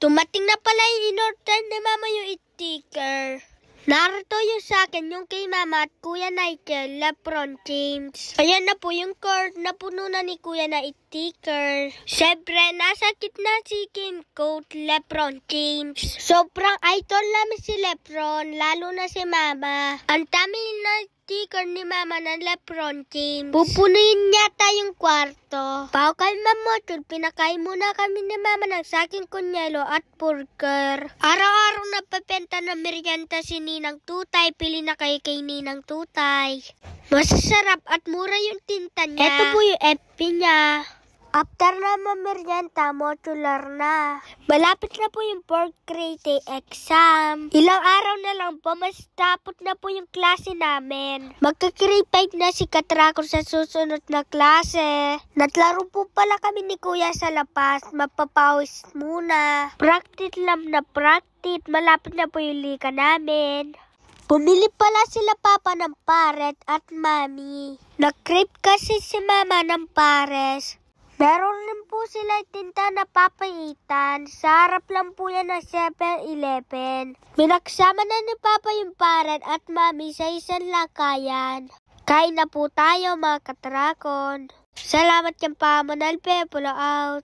Dumating na pala yung in-order ni Mama yung sticker. Narito yung sa akin, yung kay Mama at Kuya Nigel, LeBron James. Ayan na po yung card na puno na ni Kuya na sticker. Siyempre, nasa gitna si Kim Coat, LeBron James. Sobrang idol namin si LeBron, lalo na si Mama. Ang dami na sticker ni Mama ng LeBron James. Pupunuin yata yung kwarto. Pao kay Mamotol, pinakain muna kami ni Mama ng saging kunyelo at burger. Araw-araw napapenta ng merienda si Ninang Tutay. Pili na kayo kay Ninang Tutay. Masasarap at mura yung tinta niya. Ito po yung FB niya. After na merienda, modular na. Malapit na po yung 4th grade exam. Ilang araw na lang po, mas tapos na po yung klase namin. Magka-grade 5 na si Katrako sa susunod na klase. Naglaro po pala kami ni Kuya sa labas. Mapapawis muna. Practice lang na practice. Malapit na po yung lika namin. Bumili pala sila Papa ng paret at Mami. Nag-crave kasi si Mama ng pares. Meron rin po sila tinta na papaitan. Sa harap lang po yan ng 7-Eleven. Binagsama na ni Papa yung paret at Mami sa isang lakayan. Kain na po tayo mga katrakon. Salamat yung pamanalpe. Pulo out.